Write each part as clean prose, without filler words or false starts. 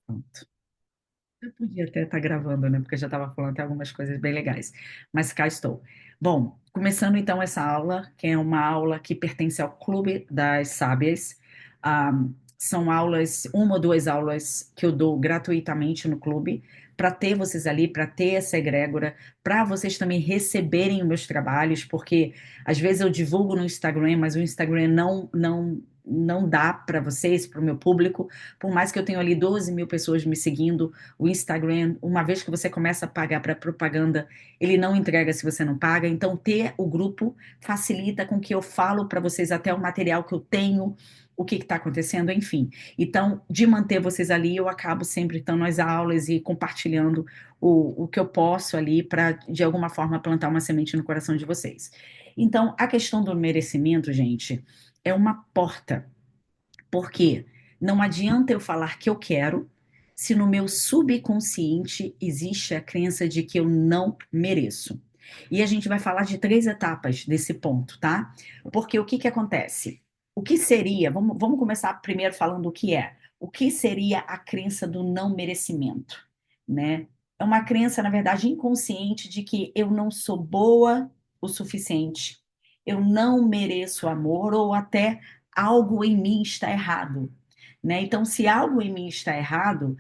Pronto. Eu podia até estar gravando, né? Porque eu já estava falando até algumas coisas bem legais. Mas cá estou. Bom, começando então essa aula, que é uma aula que pertence ao Clube das Sábias. Ah, são aulas, uma ou duas aulas que eu dou gratuitamente no clube, para ter vocês ali, para ter essa egrégora, para vocês também receberem os meus trabalhos, porque às vezes eu divulgo no Instagram, mas o Instagram não dá para vocês, para o meu público, por mais que eu tenha ali 12 mil pessoas me seguindo. O Instagram, uma vez que você começa a pagar para propaganda, ele não entrega se você não paga. Então, ter o grupo facilita com que eu falo para vocês até o material que eu tenho, o que está acontecendo, enfim. Então, de manter vocês ali, eu acabo sempre estando nas aulas e compartilhando o que eu posso ali para, de alguma forma, plantar uma semente no coração de vocês. Então, a questão do merecimento, gente, é uma porta. Por quê? Não adianta eu falar que eu quero, se no meu subconsciente existe a crença de que eu não mereço. E a gente vai falar de três etapas desse ponto, tá? Porque o que que acontece? O que seria, vamos começar primeiro falando o que é. O que seria a crença do não merecimento, né? É uma crença, na verdade, inconsciente de que eu não sou boa o suficiente, eu não mereço amor ou até algo em mim está errado, né? Então, se algo em mim está errado,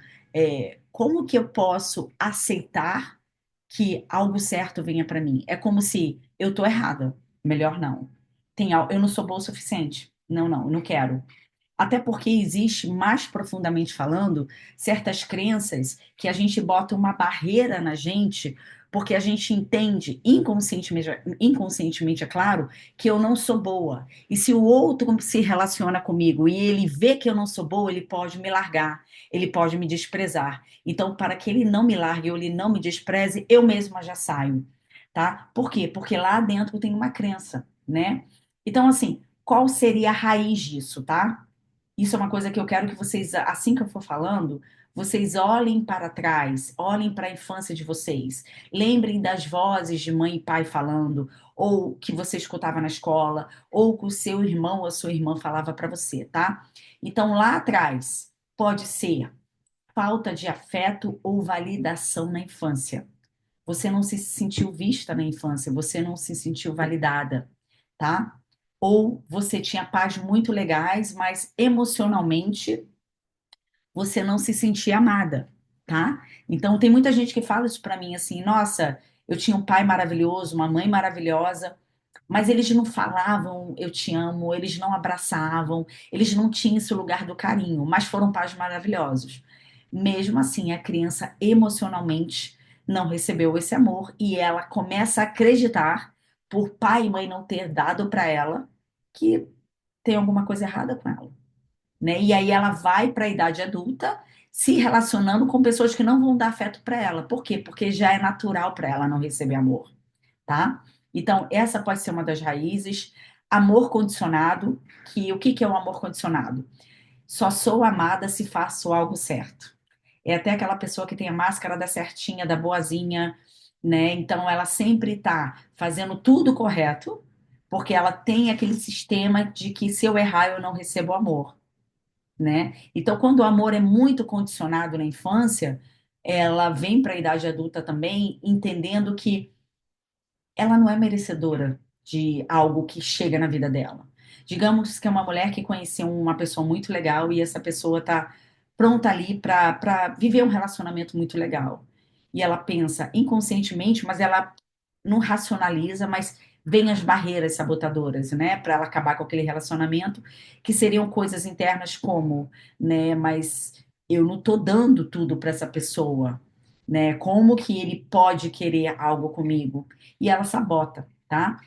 como que eu posso aceitar que algo certo venha para mim? É como se eu estou errada, melhor não. Eu não sou boa o suficiente. Não, não, eu não quero. Até porque existe, mais profundamente falando, certas crenças que a gente bota uma barreira na gente, porque a gente entende inconscientemente, é claro, que eu não sou boa. E se o outro se relaciona comigo e ele vê que eu não sou boa, ele pode me largar, ele pode me desprezar. Então, para que ele não me largue ou ele não me despreze, eu mesma já saio, tá? Por quê? Porque lá dentro tem uma crença, né? Então, assim, qual seria a raiz disso, tá? Isso é uma coisa que eu quero que vocês, assim que eu for falando, vocês olhem para trás, olhem para a infância de vocês, lembrem das vozes de mãe e pai falando, ou que você escutava na escola, ou que o seu irmão ou a sua irmã falava para você, tá? Então, lá atrás, pode ser falta de afeto ou validação na infância. Você não se sentiu vista na infância, você não se sentiu validada, tá? Ou você tinha pais muito legais, mas emocionalmente você não se sentia amada, tá? Então tem muita gente que fala isso pra mim assim, nossa, eu tinha um pai maravilhoso, uma mãe maravilhosa, mas eles não falavam eu te amo, eles não abraçavam, eles não tinham esse lugar do carinho, mas foram pais maravilhosos. Mesmo assim, a criança emocionalmente não recebeu esse amor e ela começa a acreditar, por pai e mãe não ter dado para ela, que tem alguma coisa errada com ela, né? E aí ela vai para a idade adulta se relacionando com pessoas que não vão dar afeto para ela. Por quê? Porque já é natural para ela não receber amor, tá? Então, essa pode ser uma das raízes. Amor condicionado, que o que que é o amor condicionado? Só sou amada se faço algo certo. É até aquela pessoa que tem a máscara da certinha, da boazinha, né? Então ela sempre está fazendo tudo correto, porque ela tem aquele sistema de que se eu errar eu não recebo amor, né? Então, quando o amor é muito condicionado na infância, ela vem para a idade adulta também entendendo que ela não é merecedora de algo que chega na vida dela. Digamos que é uma mulher que conheceu uma pessoa muito legal e essa pessoa está pronta ali para viver um relacionamento muito legal. E ela pensa inconscientemente, mas ela não racionaliza, mas vem as barreiras sabotadoras, né, para ela acabar com aquele relacionamento, que seriam coisas internas como, né, mas eu não tô dando tudo para essa pessoa, né? Como que ele pode querer algo comigo? E ela sabota, tá?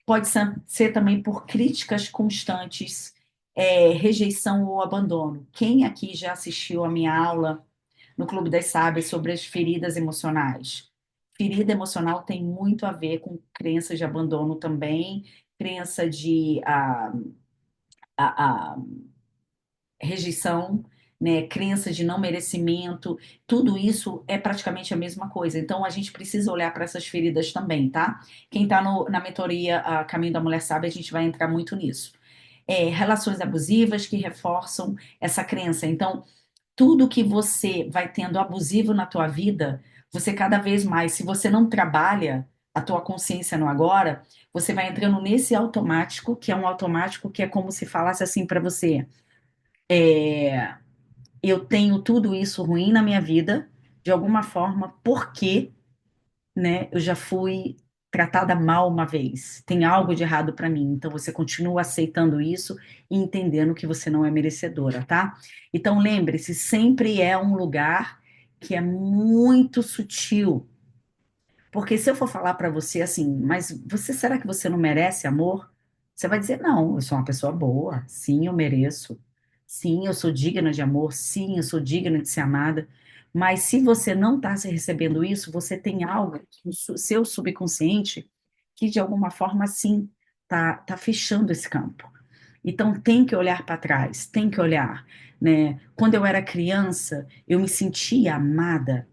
Pode ser também por críticas constantes, rejeição ou abandono. Quem aqui já assistiu a minha aula no Clube das Sábias sobre as feridas emocionais? Ferida emocional tem muito a ver com crença de abandono também, crença de a rejeição, né, crença de não merecimento, tudo isso é praticamente a mesma coisa. Então a gente precisa olhar para essas feridas também, tá? Quem está na mentoria Caminho da Mulher Sábia, a gente vai entrar muito nisso. Relações abusivas que reforçam essa crença. Então, Tudo que você vai tendo abusivo na tua vida, você cada vez mais, se você não trabalha a tua consciência no agora, você vai entrando nesse automático, que é um automático que é como se falasse assim para você: é, eu tenho tudo isso ruim na minha vida, de alguma forma, porque, né, eu já fui tratada mal uma vez. Tem algo de errado para mim. Então você continua aceitando isso e entendendo que você não é merecedora, tá? Então lembre-se, sempre é um lugar que é muito sutil. Porque se eu for falar para você assim, mas você será que você não merece amor? Você vai dizer, não, eu sou uma pessoa boa, sim, eu mereço. Sim, eu sou digna de amor, sim, eu sou digna de ser amada. Mas se você não está recebendo isso, você tem algo no seu subconsciente que de alguma forma sim tá fechando esse campo. Então tem que olhar para trás, tem que olhar, né? Quando eu era criança, eu me sentia amada,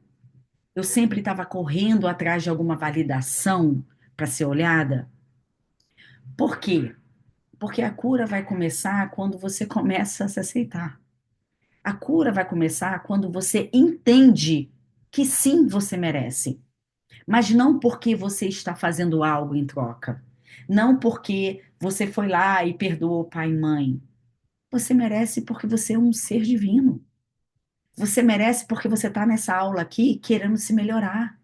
eu sempre estava correndo atrás de alguma validação para ser olhada. Por quê? Porque a cura vai começar quando você começa a se aceitar. A cura vai começar quando você entende que sim, você merece, mas não porque você está fazendo algo em troca. Não porque você foi lá e perdoou pai e mãe. Você merece porque você é um ser divino. Você merece porque você está nessa aula aqui querendo se melhorar.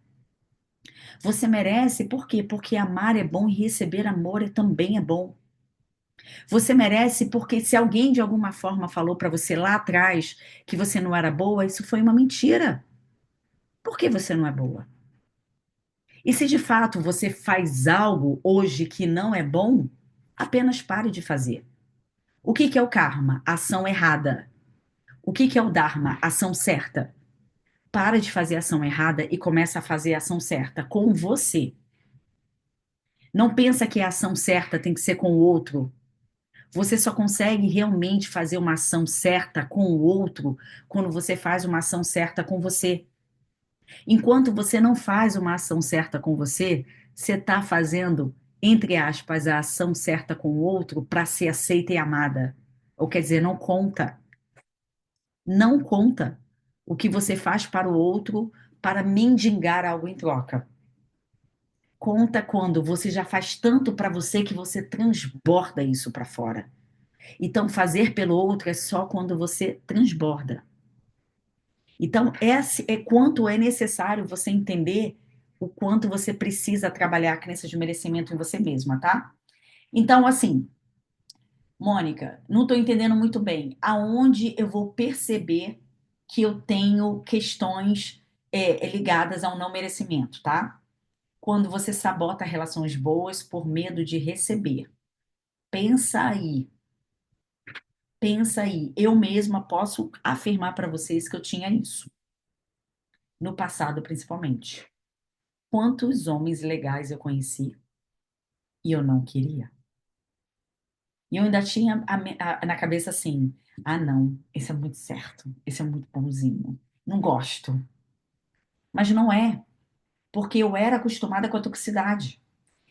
Você merece, por quê? Porque amar é bom e receber amor também é bom. Você merece porque se alguém de alguma forma falou para você lá atrás que você não era boa, isso foi uma mentira. Por que você não é boa? E se de fato você faz algo hoje que não é bom, apenas pare de fazer. O que que é o karma? Ação errada. O que que é o dharma? Ação certa. Para de fazer ação errada e começa a fazer a ação certa com você. Não pensa que a ação certa tem que ser com o outro. Você só consegue realmente fazer uma ação certa com o outro quando você faz uma ação certa com você. Enquanto você não faz uma ação certa com você, você está fazendo, entre aspas, a ação certa com o outro para ser aceita e amada. Ou quer dizer, não conta. Não conta o que você faz para o outro para mendigar algo em troca. Conta quando você já faz tanto para você que você transborda isso para fora. Então, fazer pelo outro é só quando você transborda. Então, é quanto é necessário você entender o quanto você precisa trabalhar a crença de merecimento em você mesma, tá? Então, assim, Mônica, não estou entendendo muito bem aonde eu vou perceber que eu tenho questões ligadas ao não merecimento, tá? Quando você sabota relações boas por medo de receber. Pensa aí. Pensa aí, eu mesma posso afirmar para vocês que eu tinha isso, no passado principalmente. Quantos homens legais eu conheci e eu não queria? E eu ainda tinha na cabeça assim: ah, não, esse é muito certo, esse é muito bonzinho, não gosto. Mas não é, porque eu era acostumada com a toxicidade.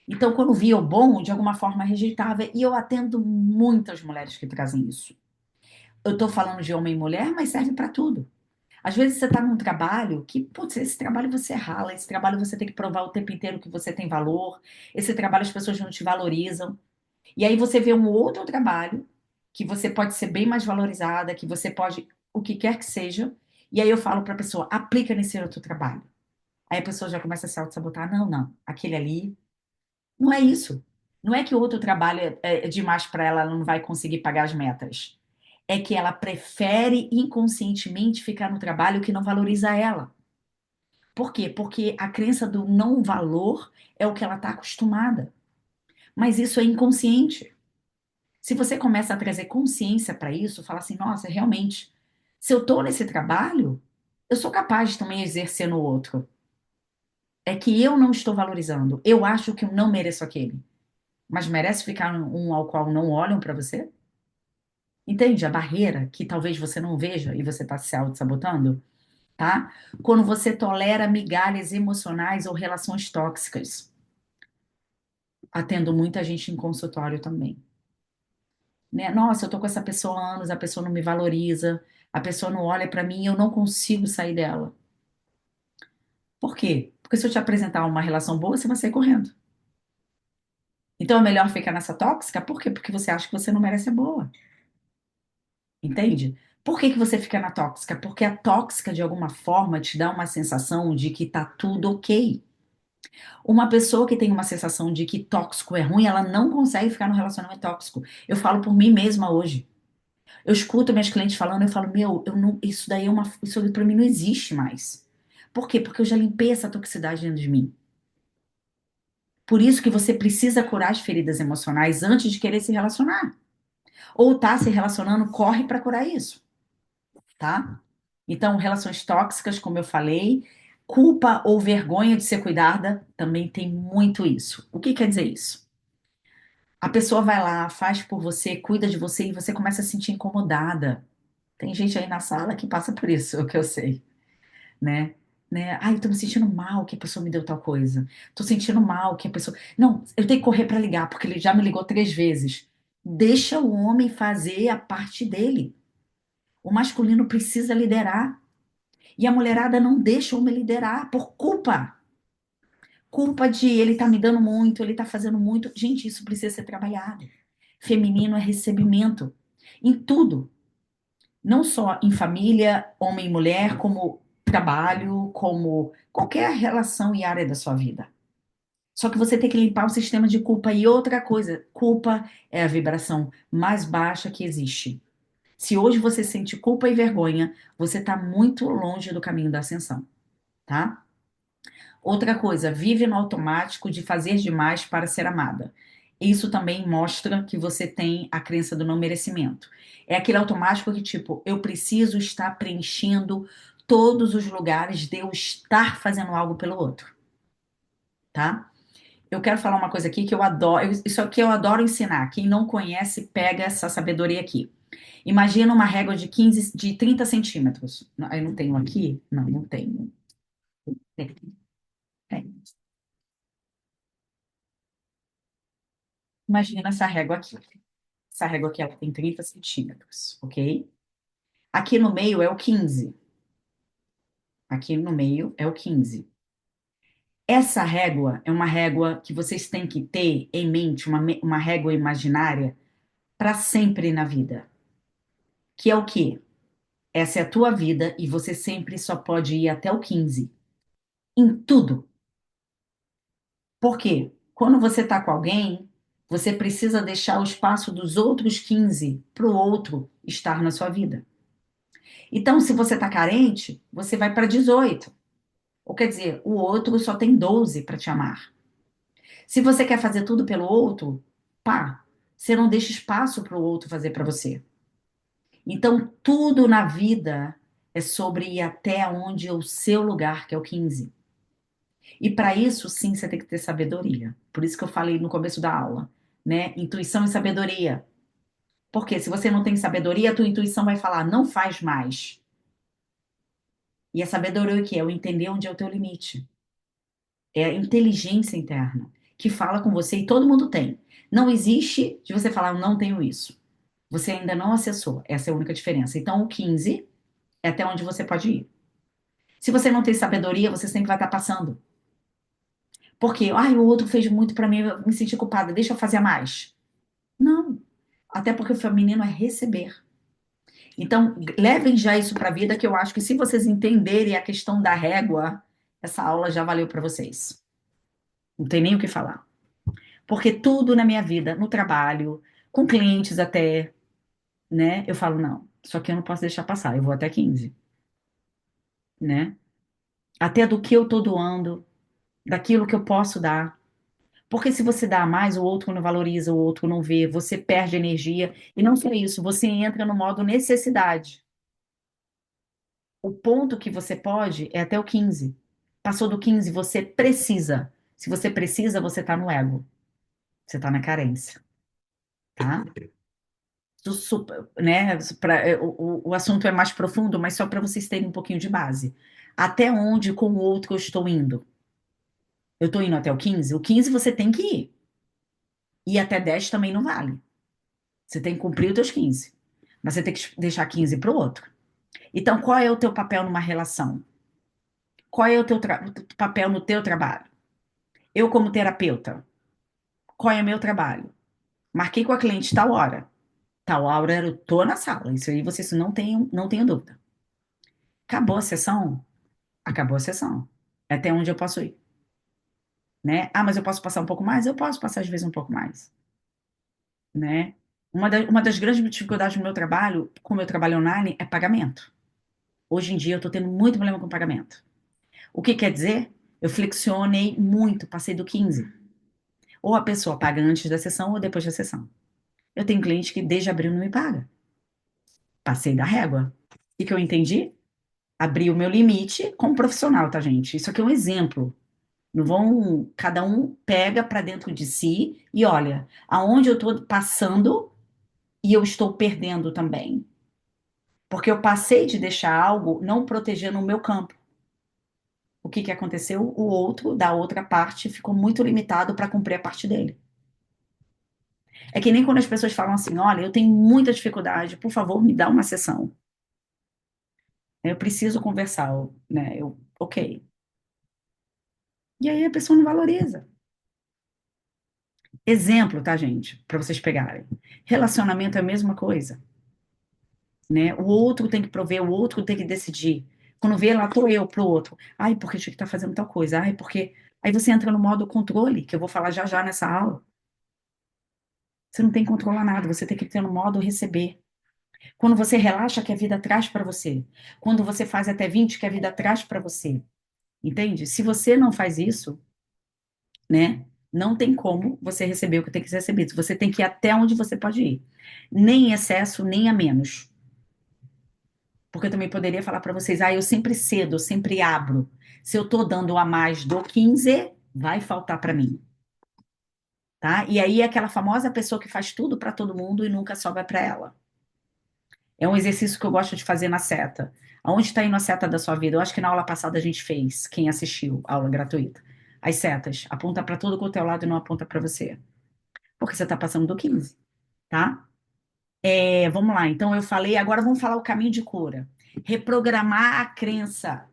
Então, quando via o bom, de alguma forma rejeitava. E eu atendo muitas mulheres que trazem isso. Eu estou falando de homem e mulher, mas serve para tudo. Às vezes você está num trabalho que, putz, esse trabalho você rala, esse trabalho você tem que provar o tempo inteiro que você tem valor, esse trabalho as pessoas não te valorizam. E aí você vê um outro trabalho que você pode ser bem mais valorizada, que você pode, o que quer que seja. E aí eu falo para a pessoa, aplica nesse outro trabalho. Aí a pessoa já começa a se auto-sabotar. Não, não, aquele ali, não é isso. Não é que o outro trabalho é demais para ela, ela não vai conseguir pagar as metas. É que ela prefere inconscientemente ficar no trabalho que não valoriza ela. Por quê? Porque a crença do não valor é o que ela está acostumada. Mas isso é inconsciente. Se você começa a trazer consciência para isso, fala assim: nossa, realmente, se eu estou nesse trabalho, eu sou capaz de também exercer no outro. É que eu não estou valorizando. Eu acho que eu não mereço aquele. Mas merece ficar um ao qual não olham para você? Entende a barreira que talvez você não veja e você está se auto-sabotando? Tá? Quando você tolera migalhas emocionais ou relações tóxicas. Atendo muita gente em consultório também. Né? Nossa, eu tô com essa pessoa há anos, a pessoa não me valoriza, A pessoa não olha pra mim e eu não consigo sair dela. Por quê? Porque se eu te apresentar uma relação boa, você vai sair correndo. Então é melhor ficar nessa tóxica? Por quê? Porque você acha que você não merece a boa. Entende? Por que que você fica na tóxica? Porque a tóxica, de alguma forma, te dá uma sensação de que tá tudo ok. Uma pessoa que tem uma sensação de que tóxico é ruim, ela não consegue ficar no relacionamento tóxico. Eu falo por mim mesma hoje. Eu escuto minhas clientes falando, eu falo, meu, eu não, isso daí é uma, isso pra mim não existe mais. Por quê? Porque eu já limpei essa toxicidade dentro de mim. Por isso que você precisa curar as feridas emocionais antes de querer se relacionar. Ou tá se relacionando, corre pra curar isso, tá? Então, relações tóxicas, como eu falei, culpa ou vergonha de ser cuidada, também tem muito isso. O que quer dizer isso? A pessoa vai lá, faz por você, cuida de você e você começa a se sentir incomodada. Tem gente aí na sala que passa por isso, o que eu sei, né? Ai, tô me sentindo mal que a pessoa me deu tal coisa. Tô sentindo mal que a pessoa. Não, eu tenho que correr pra ligar, porque ele já me ligou 3 vezes. Deixa o homem fazer a parte dele. O masculino precisa liderar. E a mulherada não deixa o homem liderar por culpa. Culpa de ele tá me dando muito, ele tá fazendo muito. Gente, isso precisa ser trabalhado. Feminino é recebimento. Em tudo. Não só em família, homem e mulher, como trabalho, como qualquer relação e área da sua vida. Só que você tem que limpar o sistema de culpa. E outra coisa, culpa é a vibração mais baixa que existe. Se hoje você sente culpa e vergonha, você está muito longe do caminho da ascensão, tá? Outra coisa, vive no automático de fazer demais para ser amada. Isso também mostra que você tem a crença do não merecimento. É aquele automático que, tipo, eu preciso estar preenchendo todos os lugares de eu estar fazendo algo pelo outro, tá? Eu quero falar uma coisa aqui que eu adoro, isso aqui eu adoro ensinar. Quem não conhece, pega essa sabedoria aqui. Imagina uma régua de 15, de 30 centímetros. Eu não tenho aqui? Não, não tenho. Tem, tem. Imagina essa régua aqui. Essa régua aqui ela tem 30 centímetros, ok? Aqui no meio é o 15. Aqui no meio é o 15. Essa régua é uma régua que vocês têm que ter em mente, uma régua imaginária para sempre na vida. Que é o quê? Essa é a tua vida e você sempre só pode ir até o 15. Em tudo. Por quê? Quando você está com alguém, você precisa deixar o espaço dos outros 15 para o outro estar na sua vida. Então, se você está carente, você vai para 18. Ou quer dizer, o outro só tem 12 para te amar. Se você quer fazer tudo pelo outro, pá, você não deixa espaço para o outro fazer para você. Então, tudo na vida é sobre ir até onde é o seu lugar, que é o 15. E para isso, sim, você tem que ter sabedoria. Por isso que eu falei no começo da aula, né? Intuição e sabedoria. Porque se você não tem sabedoria, a tua intuição vai falar, não faz mais. E a sabedoria é o quê? É o entender onde é o teu limite. É a inteligência interna que fala com você e todo mundo tem. Não existe de você falar, eu não tenho isso. Você ainda não acessou. Essa é a única diferença. Então, o 15 é até onde você pode ir. Se você não tem sabedoria, você sempre vai estar passando. Porque, ai, o outro fez muito pra mim, eu me senti culpada, deixa eu fazer mais. Não. Até porque o feminino é receber. Então, levem já isso pra vida, que eu acho que se vocês entenderem a questão da régua, essa aula já valeu pra vocês. Não tem nem o que falar. Porque tudo na minha vida, no trabalho, com clientes até, né? Eu falo, não, isso aqui eu não posso deixar passar, eu vou até 15, né? Até do que eu tô doando, daquilo que eu posso dar. Porque se você dá mais, o outro não valoriza, o outro não vê, você perde energia. E não só isso, você entra no modo necessidade. O ponto que você pode é até o 15. Passou do 15, você precisa. Se você precisa, você tá no ego. Você tá na carência, tá? Né, o assunto é mais profundo, mas só para vocês terem um pouquinho de base. Até onde com o outro eu estou indo? Eu estou indo até o 15? O 15 você tem que ir. E até 10 também não vale. Você tem que cumprir os teus 15. Mas você tem que deixar 15 para o outro. Então, qual é o teu papel numa relação? Qual é o teu papel no teu trabalho? Eu, como terapeuta, qual é o meu trabalho? Marquei com a cliente tal hora. Tal hora eu tô na sala. Isso aí vocês não tenham dúvida. Acabou a sessão? Acabou a sessão. É até onde eu posso ir, né? Ah, mas eu posso passar um pouco mais? Eu posso passar às vezes um pouco mais, né? Uma das grandes dificuldades do meu trabalho, como eu trabalho online, é pagamento. Hoje em dia eu estou tendo muito problema com pagamento. O que quer dizer? Eu flexionei muito, passei do 15. Ou a pessoa paga antes da sessão ou depois da sessão. Eu tenho cliente que desde abril não me paga. Passei da régua. E que eu entendi? Abri o meu limite como profissional, tá, gente? Isso aqui é um exemplo. Não vão, cada um pega para dentro de si e olha, aonde eu estou passando e eu estou perdendo também. Porque eu passei de deixar algo não protegendo o meu campo. O que que aconteceu? O outro, da outra parte, ficou muito limitado para cumprir a parte dele. É que nem quando as pessoas falam assim: olha, eu tenho muita dificuldade, por favor, me dá uma sessão. Eu preciso conversar, né? Ok. E aí a pessoa não valoriza. Exemplo, tá, gente? Para vocês pegarem. Relacionamento é a mesma coisa, né? O outro tem que prover, o outro tem que decidir. Quando vê, lá tô eu pro outro. Ai, porque tinha que estar fazendo tal coisa. Ai, porque. Aí você entra no modo controle, que eu vou falar já já nessa aula. Você não tem que controlar nada, você tem que ter no modo receber. Quando você relaxa, que a vida traz para você. Quando você faz até 20, que a vida traz para você. Entende? Se você não faz isso, né? Não tem como você receber o que tem que ser recebido. Você tem que ir até onde você pode ir. Nem em excesso, nem a menos. Porque eu também poderia falar para vocês, eu sempre cedo, eu sempre abro. Se eu tô dando a mais do 15, vai faltar para mim, tá? E aí é aquela famosa pessoa que faz tudo para todo mundo e nunca sobra para ela. É um exercício que eu gosto de fazer na seta. Aonde está indo a seta da sua vida? Eu acho que na aula passada a gente fez, quem assistiu, aula gratuita. As setas, aponta para todo o teu lado e não aponta para você. Porque você está passando do 15, tá? Vamos lá, então eu falei, agora vamos falar o caminho de cura. Reprogramar a crença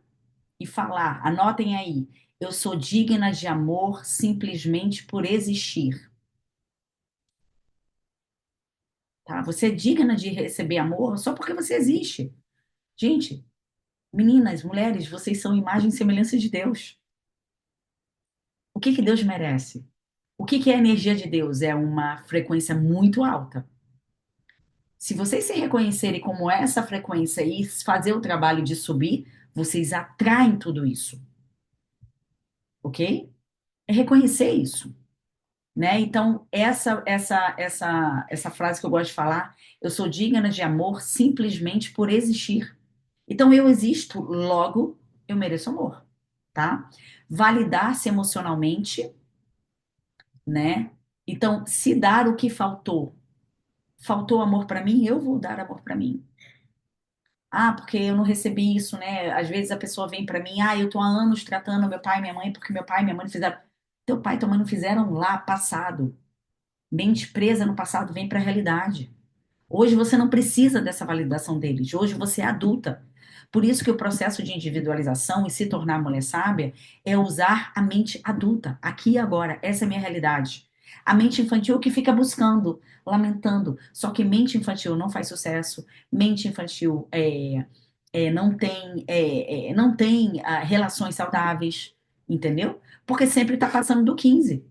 e falar, anotem aí, eu sou digna de amor simplesmente por existir, tá? Você é digna de receber amor só porque você existe. Gente, meninas, mulheres, vocês são imagem e semelhança de Deus. O que que Deus merece? O que que é a energia de Deus? É uma frequência muito alta. Se vocês se reconhecerem como essa frequência e fazer o trabalho de subir, vocês atraem tudo isso, ok? É reconhecer isso, né? Então, essa frase que eu gosto de falar, eu sou digna de amor simplesmente por existir. Então, eu existo, logo eu mereço amor, tá? Validar-se emocionalmente, né? Então, se dar o que faltou, faltou amor para mim, eu vou dar amor para mim. Ah, porque eu não recebi isso, né? Às vezes a pessoa vem para mim, eu tô há anos tratando meu pai e minha mãe porque meu pai e minha mãe não fizeram. Teu pai e tua mãe não fizeram lá, passado. Mente presa no passado vem para a realidade. Hoje você não precisa dessa validação deles. Hoje você é adulta. Por isso que o processo de individualização e se tornar mulher sábia é usar a mente adulta, aqui e agora. Essa é a minha realidade. A mente infantil que fica buscando, lamentando. Só que mente infantil não faz sucesso. Mente infantil não tem relações saudáveis, entendeu? Porque sempre está passando do 15.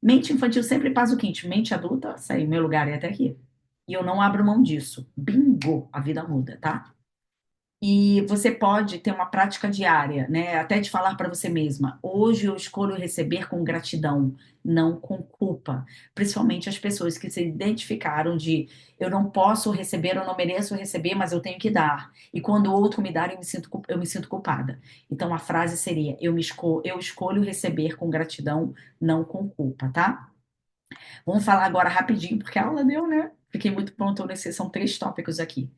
Mente infantil sempre passa o 15. Mente adulta, sai, meu lugar é até aqui. E eu não abro mão disso. Bingo, a vida muda, tá? E você pode ter uma prática diária, né? Até de falar para você mesma: hoje eu escolho receber com gratidão, não com culpa. Principalmente as pessoas que se identificaram de eu não posso receber, eu não mereço receber, mas eu tenho que dar. E quando o outro me dar, eu me sinto culpada. Então a frase seria: eu escolho receber com gratidão, não com culpa, tá? Vamos falar agora rapidinho, porque a aula deu, né? Fiquei muito pronto nesse, são 3 tópicos aqui.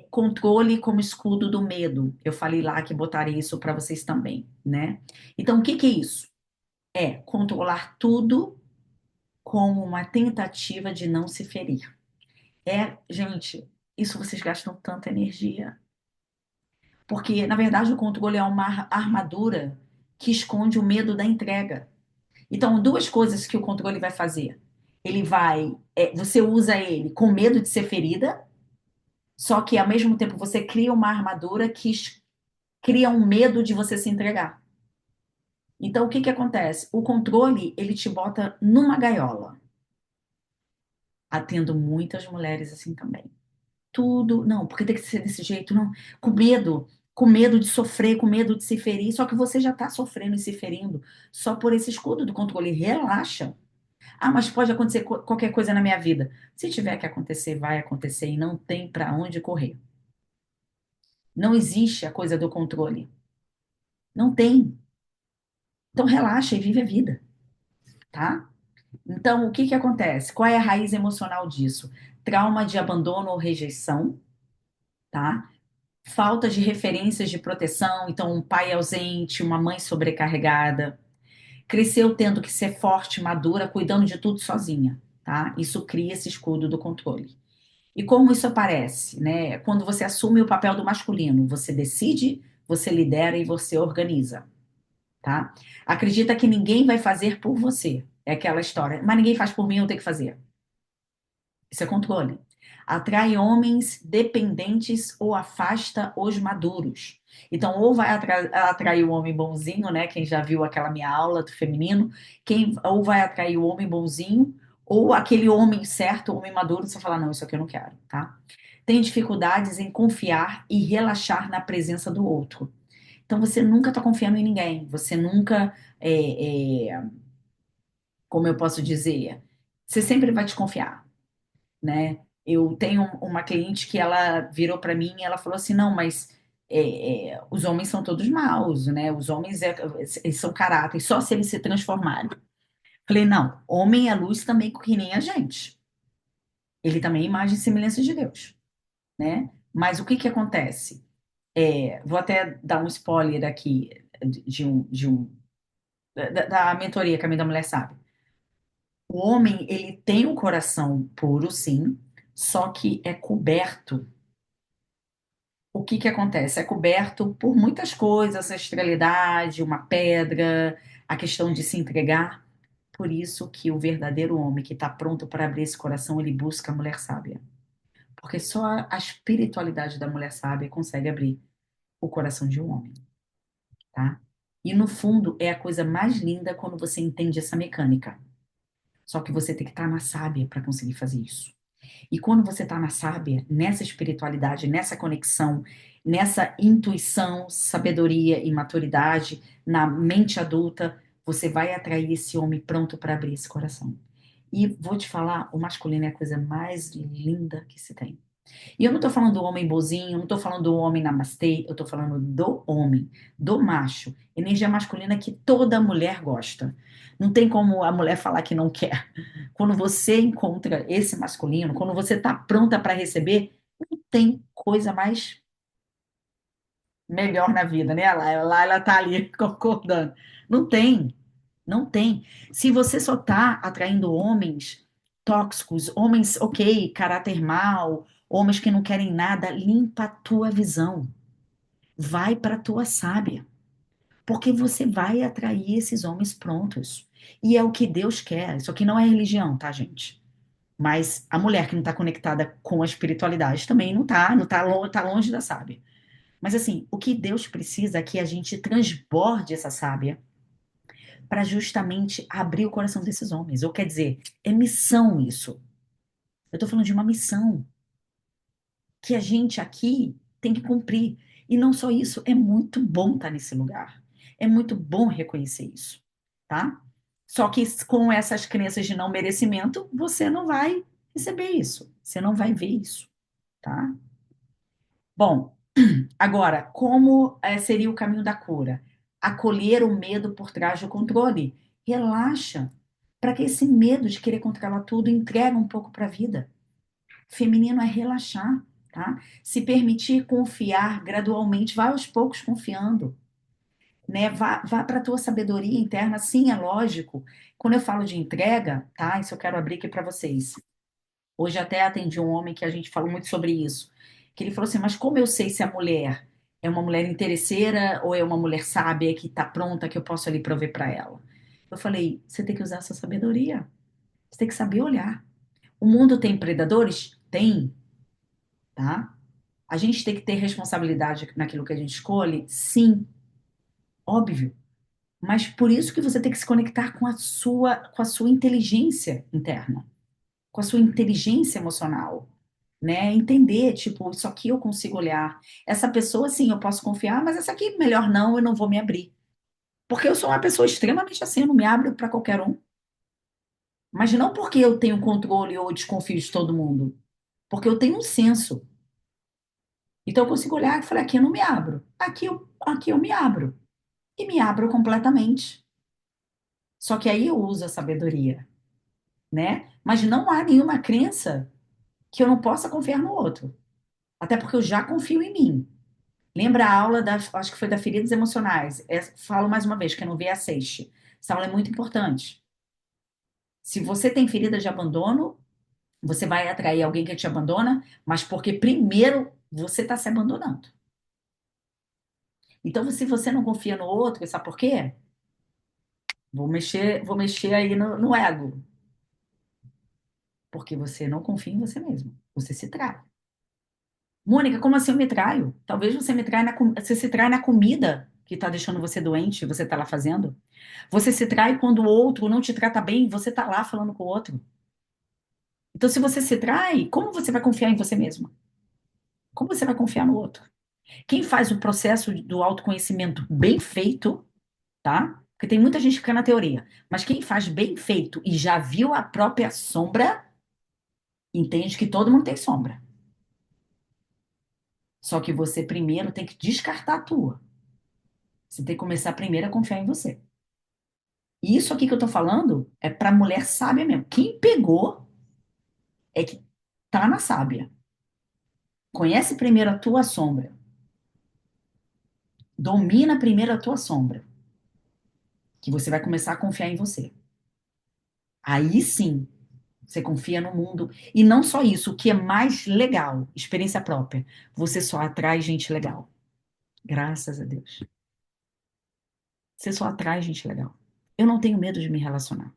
Controle como escudo do medo. Eu falei lá que botaria isso para vocês também, né? Então, o que que é isso? É controlar tudo como uma tentativa de não se ferir. Gente, isso vocês gastam tanta energia. Porque, na verdade, o controle é uma armadura que esconde o medo da entrega. Então, duas coisas que o controle vai fazer. Ele vai, você usa ele com medo de ser ferida, só que ao mesmo tempo você cria uma armadura que cria um medo de você se entregar. Então, o que que acontece? O controle, ele te bota numa gaiola. Atendo muitas mulheres assim também. Tudo, não, porque tem que ser desse jeito, não, com medo de sofrer, com medo de se ferir, só que você já está sofrendo e se ferindo só por esse escudo do controle. Relaxa. Ah, mas pode acontecer qualquer coisa na minha vida. Se tiver que acontecer, vai acontecer e não tem para onde correr. Não existe a coisa do controle. Não tem. Então relaxa e vive a vida, tá? Então, o que que acontece? Qual é a raiz emocional disso? Trauma de abandono ou rejeição, tá? Falta de referências de proteção, então um pai ausente, uma mãe sobrecarregada, cresceu tendo que ser forte, madura, cuidando de tudo sozinha, tá? Isso cria esse escudo do controle. E como isso aparece, né? Quando você assume o papel do masculino, você decide, você lidera e você organiza, tá? Acredita que ninguém vai fazer por você. É aquela história, mas ninguém faz por mim, eu tenho que fazer. Isso é controle. Atrai homens dependentes ou afasta os maduros. Então, ou vai atrair o homem bonzinho, né? Quem já viu aquela minha aula do feminino, ou vai atrair o homem bonzinho, ou aquele homem certo, o homem maduro, você fala, não, isso aqui eu não quero, tá? Tem dificuldades em confiar e relaxar na presença do outro. Então, você nunca está confiando em ninguém, você nunca, como eu posso dizer, você sempre vai desconfiar, né? Eu tenho uma cliente que ela virou para mim e ela falou assim, não, mas os homens são todos maus, né? Os homens eles são caráter, só se eles se transformarem. Falei, não, homem é luz também que nem a gente. Ele também é imagem e semelhança de Deus, né? Mas o que que acontece? Vou até dar um spoiler aqui da mentoria que a minha mulher sabe. O homem, ele tem um coração puro, sim, só que é coberto. O que que acontece? É coberto por muitas coisas, ancestralidade, uma pedra, a questão de se entregar. Por isso que o verdadeiro homem que está pronto para abrir esse coração, ele busca a mulher sábia. Porque só a espiritualidade da mulher sábia consegue abrir o coração de um homem, tá? E no fundo é a coisa mais linda quando você entende essa mecânica. Só que você tem que estar na sábia para conseguir fazer isso. E quando você está na sábia, nessa espiritualidade, nessa conexão, nessa intuição, sabedoria e maturidade, na mente adulta, você vai atrair esse homem pronto para abrir esse coração. E vou te falar, o masculino é a coisa mais linda que se tem. E eu não estou falando do homem bozinho, não estou falando do homem namastê, eu estou falando do homem, do macho. Energia masculina que toda mulher gosta. Não tem como a mulher falar que não quer. Quando você encontra esse masculino, quando você está pronta para receber, não tem coisa mais melhor na vida, né? Ela está ali concordando. Não tem, não tem. Se você só está atraindo homens tóxicos, homens, ok, caráter mal, homens que não querem nada, limpa a tua visão. Vai para a tua sábia. Porque você vai atrair esses homens prontos. E é o que Deus quer. Isso aqui não é religião, tá, gente? Mas a mulher que não está conectada com a espiritualidade também tá longe da sábia. Mas assim, o que Deus precisa é que a gente transborde essa sábia para justamente abrir o coração desses homens. Ou quer dizer, é missão isso. Eu estou falando de uma missão que a gente aqui tem que cumprir. E não só isso, é muito bom estar nesse lugar. É muito bom reconhecer isso, tá? Só que com essas crenças de não merecimento, você não vai receber isso. Você não vai ver isso, tá? Bom, agora, como seria o caminho da cura? Acolher o medo por trás do controle. Relaxa, para que esse medo de querer controlar tudo entregue um pouco para a vida. Feminino é relaxar, tá? Se permitir confiar gradualmente, vai aos poucos confiando, né? Vá para a tua sabedoria interna, sim, é lógico. Quando eu falo de entrega, tá? Isso eu quero abrir aqui para vocês. Hoje até atendi um homem que a gente falou muito sobre isso, que ele falou assim, mas como eu sei se a mulher é uma mulher interesseira ou é uma mulher sábia que está pronta que eu posso ali prover para ela? Eu falei, você tem que usar essa sabedoria. Você tem que saber olhar. O mundo tem predadores? Tem, tá? A gente tem que ter responsabilidade naquilo que a gente escolhe? Sim, óbvio. Mas por isso que você tem que se conectar com a sua inteligência interna, com a sua inteligência emocional, né? Entender, tipo, isso aqui eu consigo olhar. Essa pessoa, sim, eu posso confiar, mas essa aqui, melhor não, eu não vou me abrir. Porque eu sou uma pessoa extremamente assim, eu não me abro para qualquer um. Mas não porque eu tenho controle ou desconfio de todo mundo, porque eu tenho um senso. Então eu consigo olhar e falar, aqui eu não me abro. Aqui eu me abro. E me abro completamente. Só que aí eu uso a sabedoria, né? Mas não há nenhuma crença que eu não possa confiar no outro. Até porque eu já confio em mim. Lembra a aula da, acho que foi da feridas emocionais. Falo mais uma vez, quem não vê, assiste. Essa aula é muito importante. Se você tem ferida de abandono, você vai atrair alguém que te abandona, mas porque primeiro você está se abandonando. Então, se você não confia no outro, sabe por quê? Vou mexer aí no ego. Porque você não confia em você mesmo. Você se trai. Mônica, como assim eu me traio? Talvez você me traia você se trai na comida que está deixando você doente, você está lá fazendo. Você se trai quando o outro não te trata bem, você está lá falando com o outro. Então, se você se trai, como você vai confiar em você mesmo? Como você vai confiar no outro? Quem faz o processo do autoconhecimento bem feito, tá? Porque tem muita gente que fica na teoria, mas quem faz bem feito e já viu a própria sombra, entende que todo mundo tem sombra. Só que você primeiro tem que descartar a tua. Você tem que começar primeiro a confiar em você. E isso aqui que eu tô falando é pra mulher sábia mesmo. Quem pegou é que tá na sábia. Conhece primeiro a tua sombra. Domina primeiro a tua sombra. Que você vai começar a confiar em você. Aí sim, você confia no mundo. E não só isso, o que é mais legal, experiência própria, você só atrai gente legal. Graças a Deus. Você só atrai gente legal. Eu não tenho medo de me relacionar.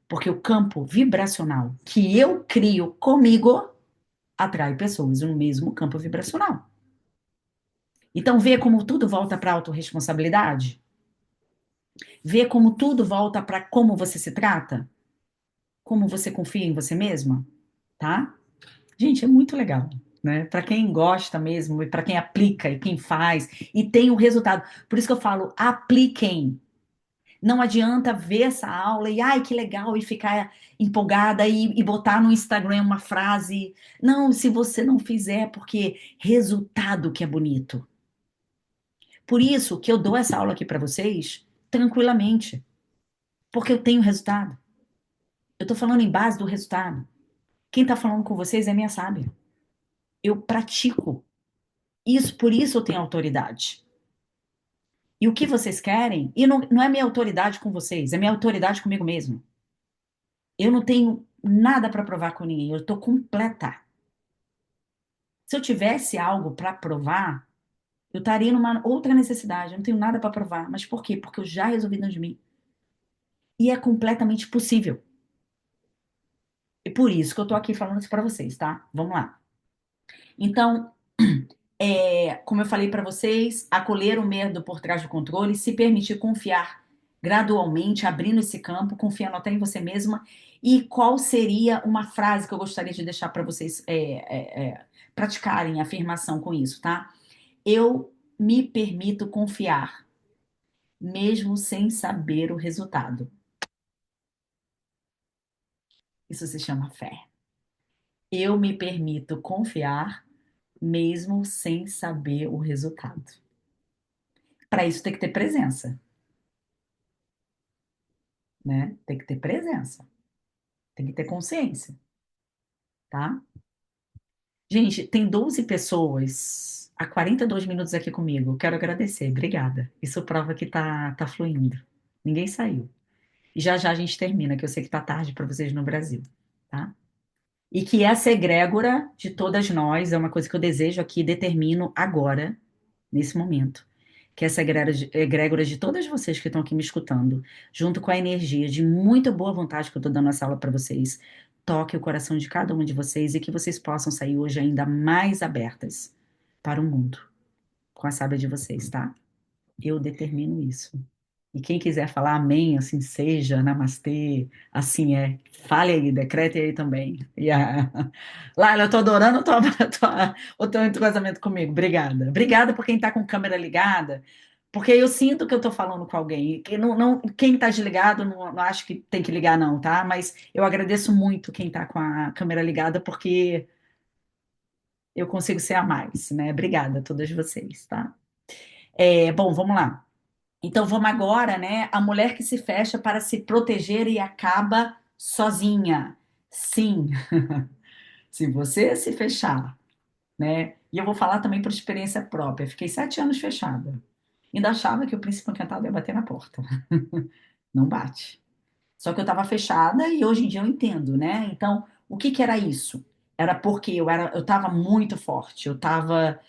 Porque o campo vibracional que eu crio comigo atrai pessoas no mesmo campo vibracional. Então, vê como tudo volta para a autorresponsabilidade? Vê como tudo volta para como você se trata? Como você confia em você mesma? Tá? Gente, é muito legal, né? Para quem gosta mesmo, e para quem aplica, e quem faz, e tem o resultado. Por isso que eu falo, apliquem. Não adianta ver essa aula e, ai, que legal, e ficar empolgada e botar no Instagram uma frase. Não, se você não fizer, porque resultado que é bonito. Por isso que eu dou essa aula aqui para vocês tranquilamente, porque eu tenho resultado. Eu estou falando em base do resultado. Quem está falando com vocês é minha sábia. Eu pratico isso, por isso eu tenho autoridade. E o que vocês querem, e não é minha autoridade com vocês, é minha autoridade comigo mesmo. Eu não tenho nada para provar com ninguém, eu estou completa. Se eu tivesse algo para provar, eu estaria numa outra necessidade. Eu não tenho nada para provar. Mas por quê? Porque eu já resolvi dentro de mim. E é completamente possível. E por isso que eu tô aqui falando isso para vocês, tá? Vamos lá. Então, como eu falei para vocês, acolher o medo por trás do controle, se permitir confiar gradualmente, abrindo esse campo, confiando até em você mesma. E qual seria uma frase que eu gostaria de deixar para vocês praticarem a afirmação com isso, tá? Eu me permito confiar, mesmo sem saber o resultado. Isso se chama fé. Eu me permito confiar, mesmo sem saber o resultado. Para isso tem que ter presença, né? Tem que ter presença, tem que ter consciência, tá? Gente, tem 12 pessoas há 42 minutos aqui comigo. Quero agradecer, obrigada. Isso prova que tá fluindo. Ninguém saiu. E já já a gente termina, que eu sei que tá tarde para vocês no Brasil, tá? E que essa egrégora de todas nós é uma coisa que eu desejo aqui, determino agora, nesse momento. Que essa egrégora de todas vocês que estão aqui me escutando, junto com a energia de muita boa vontade que eu estou dando essa aula para vocês, toque o coração de cada uma de vocês e que vocês possam sair hoje ainda mais abertas para o mundo, com a sábia de vocês, tá? Eu determino isso. E quem quiser falar amém, assim seja, namastê, assim é. Fale aí, decrete aí também. Laila, eu tô adorando o teu entrosamento comigo. Obrigada. Obrigada por quem tá com câmera ligada, porque eu sinto que eu tô falando com alguém. Que quem tá desligado, não acho que tem que ligar, não, tá? Mas eu agradeço muito quem tá com a câmera ligada, porque eu consigo ser a mais, né? Obrigada a todas vocês, tá? Bom, vamos lá. Então vamos agora, né? A mulher que se fecha para se proteger e acaba sozinha. Sim, se você se fechar, né? E eu vou falar também por experiência própria. Fiquei 7 anos fechada. Ainda achava que o príncipe encantado ia bater na porta. Não bate. Só que eu estava fechada e hoje em dia eu entendo, né? Então, o que que era isso? Era porque eu estava muito forte. Eu estava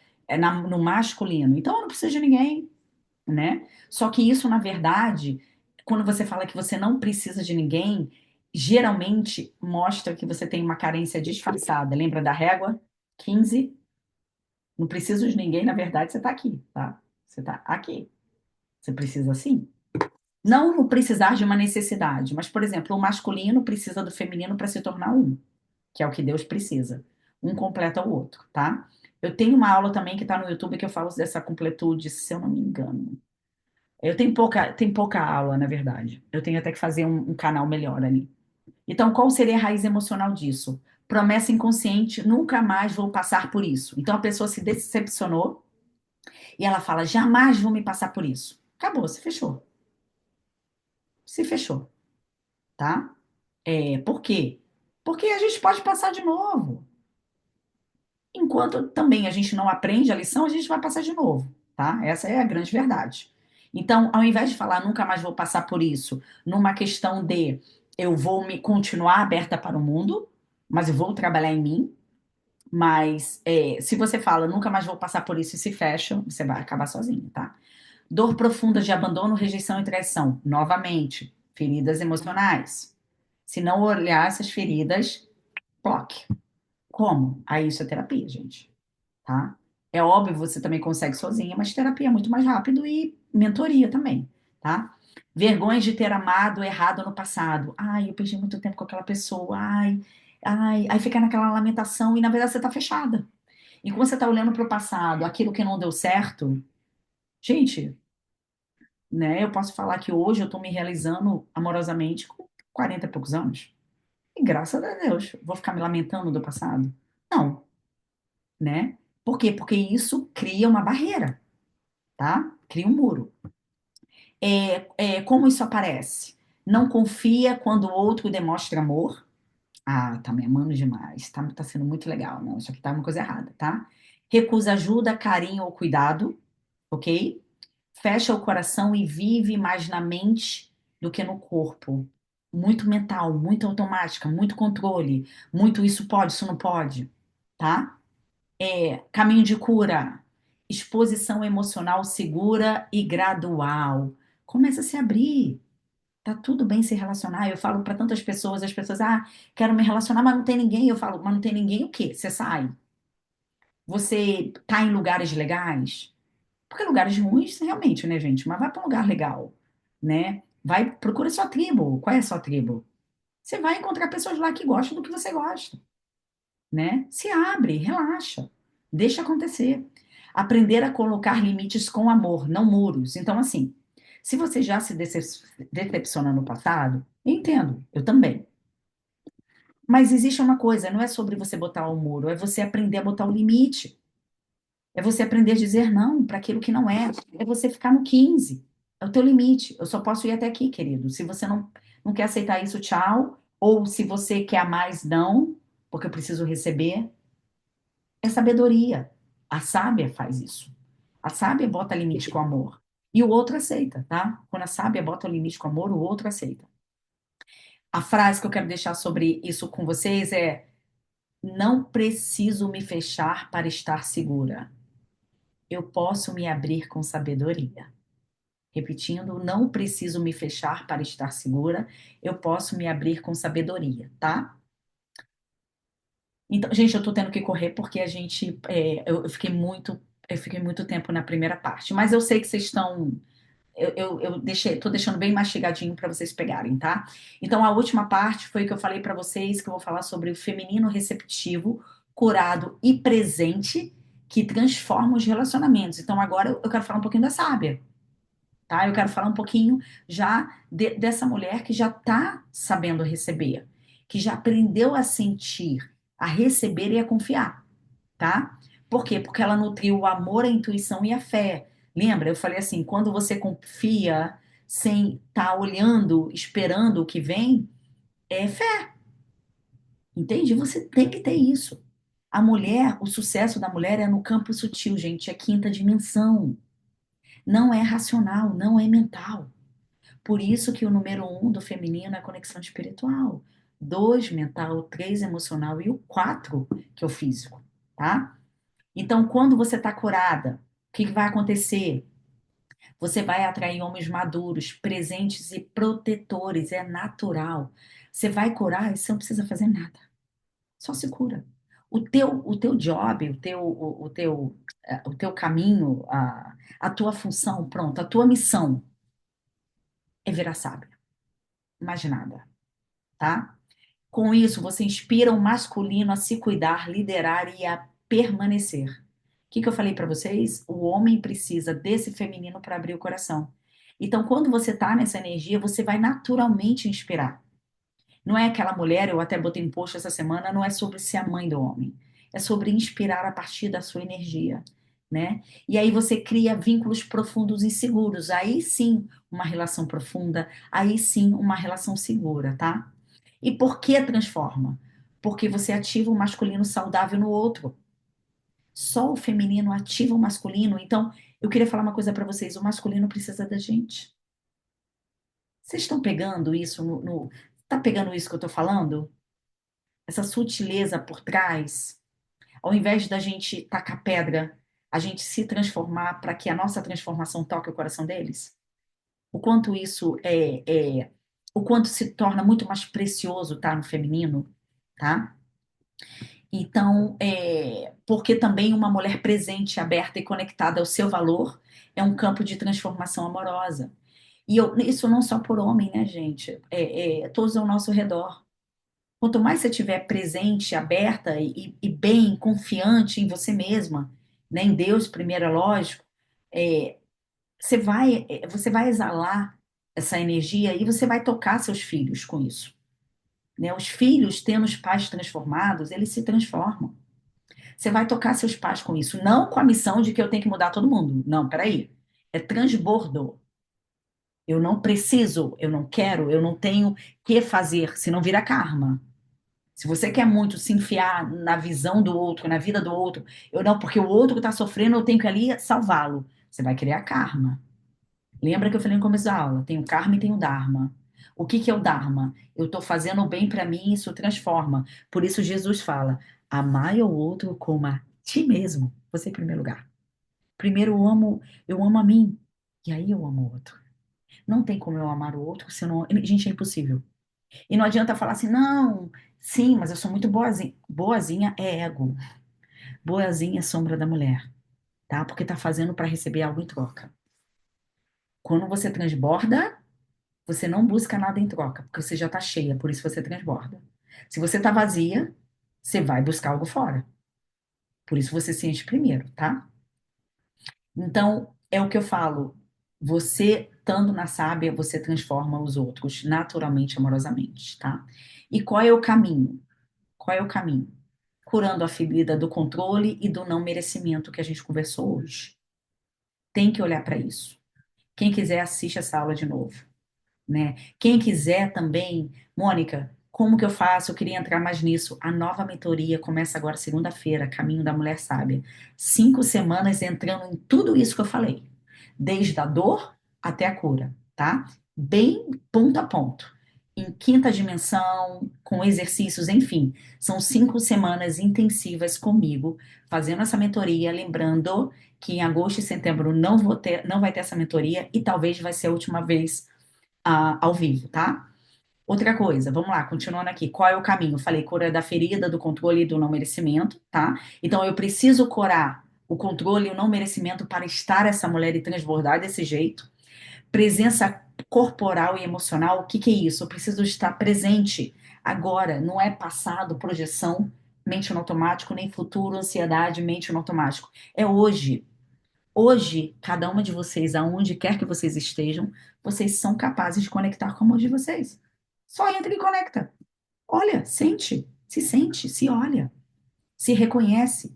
no masculino. Então eu não preciso de ninguém, né? Só que isso, na verdade, quando você fala que você não precisa de ninguém, geralmente mostra que você tem uma carência disfarçada. Lembra da régua? 15. Não preciso de ninguém, na verdade, você está aqui, tá? Você está aqui. Você precisa sim. Não no precisar de uma necessidade, mas, por exemplo, o masculino precisa do feminino para se tornar um, que é o que Deus precisa. Um completa o outro, tá? Eu tenho uma aula também que está no YouTube que eu falo dessa completude, se eu não me engano. Eu tenho pouca aula, na verdade. Eu tenho até que fazer um canal melhor ali. Então, qual seria a raiz emocional disso? Promessa inconsciente, nunca mais vou passar por isso. Então, a pessoa se decepcionou e ela fala, jamais vou me passar por isso. Acabou, se fechou. Se fechou, tá? Por quê? Porque a gente pode passar de novo. Enquanto também a gente não aprende a lição, a gente vai passar de novo, tá? Essa é a grande verdade. Então, ao invés de falar nunca mais vou passar por isso, numa questão de eu vou me continuar aberta para o mundo, mas eu vou trabalhar em mim, mas se você fala nunca mais vou passar por isso e se fecha, você vai acabar sozinho, tá? Dor profunda de abandono, rejeição e traição. Novamente, feridas emocionais. Se não olhar essas feridas, bloque. Como? Aí isso é terapia, gente, tá? É óbvio, você também consegue sozinha, mas terapia é muito mais rápido e mentoria também, tá? Vergonhas de ter amado errado no passado. Ai, eu perdi muito tempo com aquela pessoa. Ai, ai, aí fica naquela lamentação e na verdade você tá fechada. E quando você tá olhando para o passado, aquilo que não deu certo, gente, né? Eu posso falar que hoje eu tô me realizando amorosamente com 40 e poucos anos. E graças a Deus, vou ficar me lamentando do passado? Não, né? Por quê? Porque isso cria uma barreira, tá? Cria um muro. Como isso aparece? Não confia quando o outro demonstra amor. Ah, tá me amando demais, tá sendo muito legal. Não, isso aqui tá uma coisa errada, tá? Recusa ajuda, carinho ou cuidado, ok? Fecha o coração e vive mais na mente do que no corpo. Muito mental, muito automática, muito controle, muito isso pode, isso não pode, tá? Caminho de cura, exposição emocional segura e gradual. Começa a se abrir. Tá tudo bem se relacionar. Eu falo para tantas pessoas, as pessoas, quero me relacionar, mas não tem ninguém. Eu falo, mas não tem ninguém o quê? Você sai. Você tá em lugares legais? Porque lugares ruins, realmente, né, gente? Mas vai para um lugar legal, né? Vai, procura sua tribo. Qual é a sua tribo? Você vai encontrar pessoas lá que gostam do que você gosta, né? Se abre, relaxa, deixa acontecer. Aprender a colocar limites com amor, não muros. Então, assim, se você já se decepciona no passado, eu entendo, eu também. Mas existe uma coisa, não é sobre você botar o muro, é você aprender a botar o limite. É você aprender a dizer não para aquilo que não é. É você ficar no 15. É o teu limite. Eu só posso ir até aqui, querido. Se você não quer aceitar isso, tchau. Ou se você quer mais, não, porque eu preciso receber. É sabedoria. A sábia faz isso. A sábia bota limite com amor. E o outro aceita, tá? Quando a sábia bota o limite com amor, o outro aceita. A frase que eu quero deixar sobre isso com vocês é: Não preciso me fechar para estar segura. Eu posso me abrir com sabedoria. Repetindo, não preciso me fechar para estar segura. Eu posso me abrir com sabedoria, tá? Então, gente, eu tô tendo que correr porque a gente, eu fiquei muito tempo na primeira parte. Mas eu sei que vocês estão, eu deixei, tô deixando bem mastigadinho para vocês pegarem, tá? Então, a última parte foi o que eu falei para vocês, que eu vou falar sobre o feminino receptivo, curado e presente, que transforma os relacionamentos. Então, agora eu quero falar um pouquinho da sábia, tá? Eu quero falar um pouquinho já dessa mulher que já está sabendo receber, que já aprendeu a sentir, a receber e a confiar, tá? Por quê? Porque ela nutriu o amor, a intuição e a fé. Lembra? Eu falei assim, quando você confia sem estar olhando, esperando o que vem, é fé, entende? Você tem que ter isso. A mulher, o sucesso da mulher é no campo sutil, gente, é quinta dimensão. Não é racional, não é mental. Por isso que o número um do feminino é a conexão espiritual. Dois, mental. Três, emocional. E o quatro, que é o físico, tá? Então, quando você está curada, o que que vai acontecer? Você vai atrair homens maduros, presentes e protetores. É natural. Você vai curar e você não precisa fazer nada. Só se cura. O teu job, o teu caminho, a tua função, pronto, a tua missão é virar sábio. Mais nada, tá? Com isso, você inspira o masculino a se cuidar, liderar e a permanecer. O que que eu falei para vocês? O homem precisa desse feminino para abrir o coração. Então, quando você está nessa energia, você vai naturalmente inspirar. Não é aquela mulher, eu até botei em post essa semana, não é sobre ser a mãe do homem. É sobre inspirar a partir da sua energia, né? E aí você cria vínculos profundos e seguros. Aí sim, uma relação profunda, aí sim, uma relação segura, tá? E por que transforma? Porque você ativa o masculino saudável no outro. Só o feminino ativa o masculino. Então, eu queria falar uma coisa para vocês: o masculino precisa da gente. Vocês estão pegando isso tá pegando isso que eu tô falando? Essa sutileza por trás, ao invés da gente tacar pedra, a gente se transformar para que a nossa transformação toque o coração deles? O quanto isso o quanto se torna muito mais precioso, tá, no feminino, tá? Então, porque também uma mulher presente, aberta e conectada ao seu valor é um campo de transformação amorosa. E isso não só por homem, né, gente? Todos ao nosso redor. Quanto mais você estiver presente, aberta e bem, confiante em você mesma, né, em Deus primeiro, é lógico, é, você vai exalar essa energia e você vai tocar seus filhos com isso, né? Os filhos, tendo os pais transformados, eles se transformam. Você vai tocar seus pais com isso, não com a missão de que eu tenho que mudar todo mundo. Não, peraí. É transbordo. Eu não preciso, eu não quero, eu não tenho que fazer, senão vira karma. Se você quer muito se enfiar na visão do outro, na vida do outro, eu não, porque o outro está sofrendo, eu tenho que ali salvá-lo. Você vai criar karma. Lembra que eu falei no começo da aula? Tem o karma e tem o dharma. O que que é o dharma? Eu estou fazendo o bem para mim e isso transforma. Por isso Jesus fala: amai ao outro como a ti mesmo. Você em primeiro lugar. Primeiro eu amo a mim. E aí eu amo o outro. Não tem como eu amar o outro se eu não. Gente, é impossível. E não adianta falar assim, não, sim, mas eu sou muito boazinha. Boazinha é ego. Boazinha é sombra da mulher, tá? Porque tá fazendo para receber algo em troca. Quando você transborda, você não busca nada em troca, porque você já tá cheia, por isso você transborda. Se você tá vazia, você vai buscar algo fora. Por isso você se enche primeiro, tá? Então, é o que eu falo. Você, estando na sábia, você transforma os outros naturalmente, amorosamente, tá? E qual é o caminho? Qual é o caminho? Curando a ferida do controle e do não merecimento que a gente conversou hoje. Tem que olhar para isso. Quem quiser, assiste essa aula de novo, né? Quem quiser também, Mônica, como que eu faço? Eu queria entrar mais nisso. A nova mentoria começa agora segunda-feira, Caminho da Mulher Sábia. 5 semanas entrando em tudo isso que eu falei, desde a dor até a cura, tá? Bem ponto a ponto. em quinta dimensão, com exercícios, enfim. São 5 semanas intensivas comigo, fazendo essa mentoria, lembrando que em agosto e setembro não vai ter essa mentoria e talvez vai ser a última vez ao vivo, tá? Outra coisa, vamos lá, continuando aqui. Qual é o caminho? Eu falei cura da ferida, do controle e do não merecimento, tá? Então eu preciso curar o controle e o não merecimento para estar essa mulher e transbordar desse jeito. Presença corporal e emocional, o que que é isso? Eu preciso estar presente agora, não é passado, projeção, mente no automático, nem futuro, ansiedade, mente no automático. É hoje. Hoje, cada uma de vocês, aonde quer que vocês estejam, vocês são capazes de conectar com o amor de vocês. Só entra e conecta. Olha, sente, se olha, se reconhece.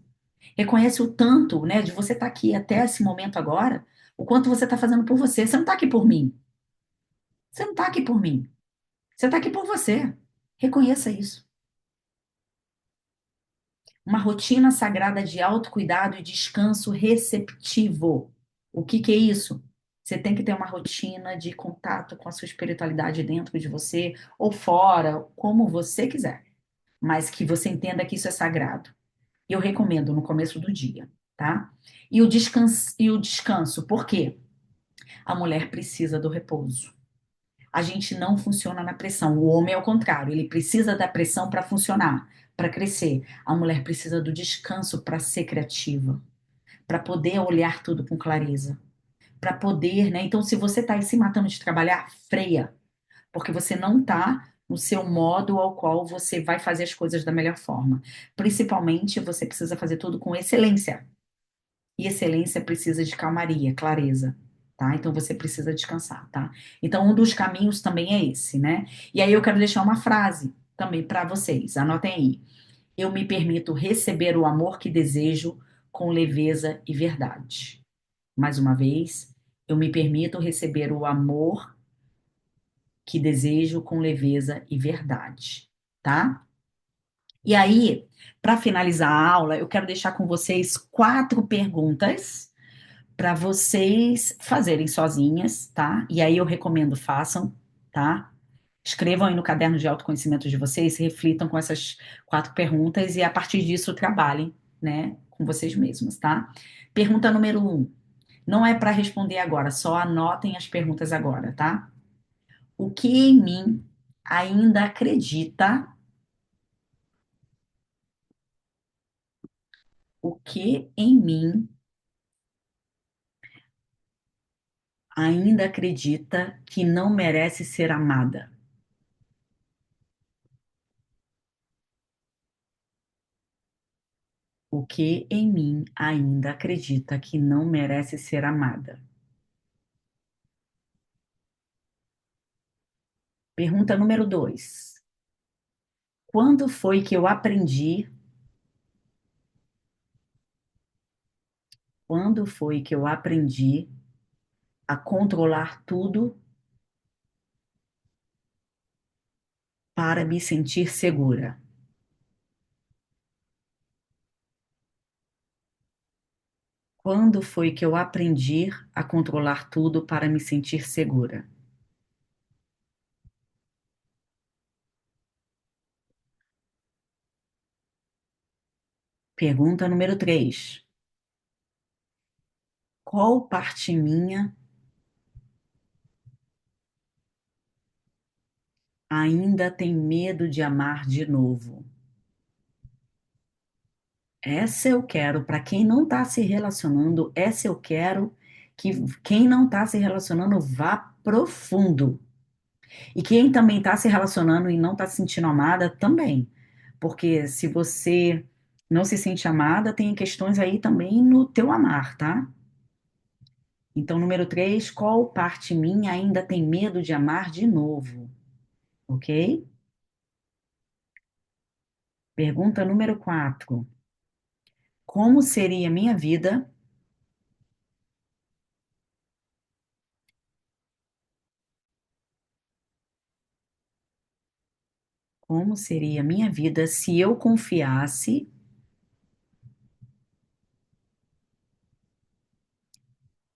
Reconhece o tanto, né, de você estar aqui até esse momento agora, o quanto você está fazendo por você. Você não está aqui por mim. Você não está aqui por mim. Você está aqui por você. Reconheça isso. Uma rotina sagrada de autocuidado e descanso receptivo. O que que é isso? Você tem que ter uma rotina de contato com a sua espiritualidade dentro de você ou fora, como você quiser, mas que você entenda que isso é sagrado. Eu recomendo no começo do dia, tá? E o descanso, por quê? A mulher precisa do repouso. A gente não funciona na pressão. O homem é o contrário, ele precisa da pressão para funcionar, para crescer. A mulher precisa do descanso para ser criativa, para poder olhar tudo com clareza, para poder, né? Então, se você está aí se matando de trabalhar, freia, porque você não está no seu modo ao qual você vai fazer as coisas da melhor forma. Principalmente, você precisa fazer tudo com excelência. E excelência precisa de calmaria, clareza, tá? Então você precisa descansar, tá? Então um dos caminhos também é esse, né? E aí eu quero deixar uma frase também para vocês. Anotem aí. Eu me permito receber o amor que desejo com leveza e verdade. Mais uma vez, eu me permito receber o amor que desejo com leveza e verdade, tá? E aí, para finalizar a aula, eu quero deixar com vocês 4 perguntas para vocês fazerem sozinhas, tá? E aí eu recomendo façam, tá? Escrevam aí no caderno de autoconhecimento de vocês, reflitam com essas 4 perguntas e a partir disso trabalhem, né, com vocês mesmos, tá? Pergunta número 1. Não é para responder agora, só anotem as perguntas agora, tá? O que em mim ainda acredita, o que em mim ainda acredita que não merece ser amada? O que em mim ainda acredita que não merece ser amada? Pergunta número 2. Quando foi que eu aprendi? Quando foi que eu aprendi a controlar tudo para me sentir segura? Quando foi que eu aprendi a controlar tudo para me sentir segura? Pergunta número 3. Qual parte minha ainda tem medo de amar de novo? Essa eu quero, para quem não está se relacionando, essa eu quero que quem não está se relacionando vá profundo. E quem também está se relacionando e não está se sentindo amada também. Porque se você não se sente amada, tem questões aí também no teu amar, tá? Então, número 3, qual parte minha ainda tem medo de amar de novo? Ok? Pergunta número 4. Como seria minha vida? Como seria minha vida se eu confiasse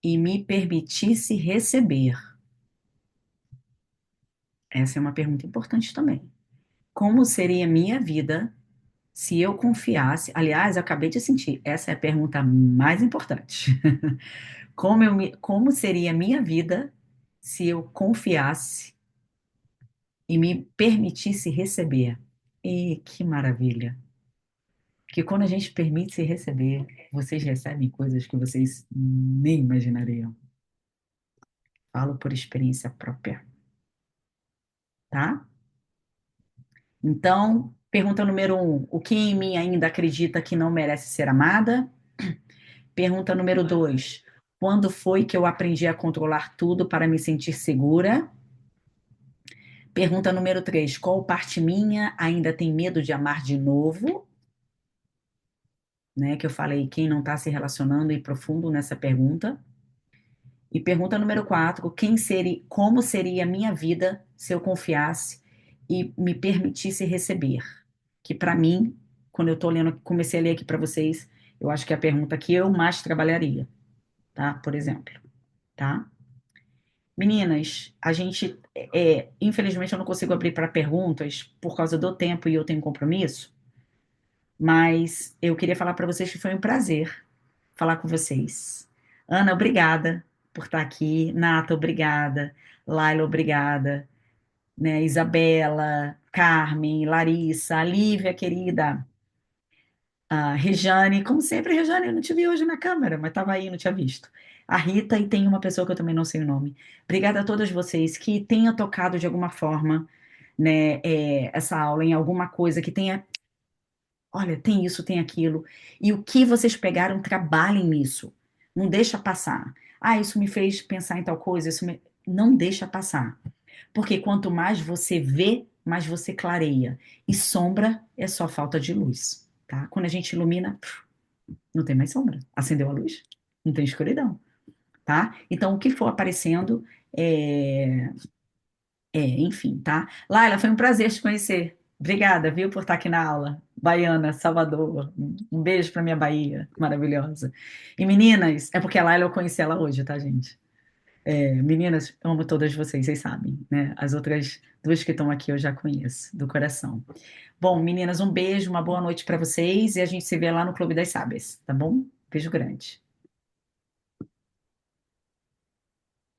e me permitisse receber? Essa é uma pergunta importante também. Como seria minha vida se eu confiasse? Aliás, eu acabei de sentir, essa é a pergunta mais importante. Como seria minha vida se eu confiasse e me permitisse receber? E que maravilha! Porque quando a gente permite se receber, vocês recebem coisas que vocês nem imaginariam. Falo por experiência própria, tá? Então, pergunta número um: o que em mim ainda acredita que não merece ser amada? Pergunta número dois: quando foi que eu aprendi a controlar tudo para me sentir segura? Pergunta número três: qual parte minha ainda tem medo de amar de novo? Né, que eu falei, quem não está se relacionando e profundo nessa pergunta. E pergunta número quatro: como seria a minha vida se eu confiasse e me permitisse receber? Que para mim, quando eu tô lendo, comecei a ler aqui para vocês, eu acho que é a pergunta que eu mais trabalharia, tá? Por exemplo, tá? Meninas, infelizmente eu não consigo abrir para perguntas por causa do tempo e eu tenho compromisso, mas eu queria falar para vocês que foi um prazer falar com vocês. Ana, obrigada por estar aqui. Nata, obrigada. Laila, obrigada. Né? Isabela, Carmen, Larissa, a Lívia, querida. A Rejane, como sempre, Rejane, eu não te vi hoje na câmera, mas estava aí, não tinha visto. A Rita e tem uma pessoa que eu também não sei o nome. Obrigada a todas vocês que tenha tocado de alguma forma, né, essa aula em alguma coisa que tenha, olha, tem isso, tem aquilo. E o que vocês pegaram, trabalhem nisso. Não deixa passar. Ah, isso me fez pensar em tal coisa, não deixa passar. Porque quanto mais você vê, mais você clareia. E sombra é só falta de luz, tá? Quando a gente ilumina, não tem mais sombra. Acendeu a luz, não tem escuridão, tá? Então, o que for aparecendo, é, enfim, tá? Laila, foi um prazer te conhecer. Obrigada, viu, por estar aqui na aula. Baiana, Salvador. Um beijo para minha Bahia, maravilhosa. E meninas, é porque a Laila eu conheci ela hoje, tá, gente? Meninas, amo todas vocês, vocês sabem, né? As outras duas que estão aqui eu já conheço, do coração. Bom, meninas, um beijo, uma boa noite para vocês e a gente se vê lá no Clube das Sábias, tá bom? Beijo grande.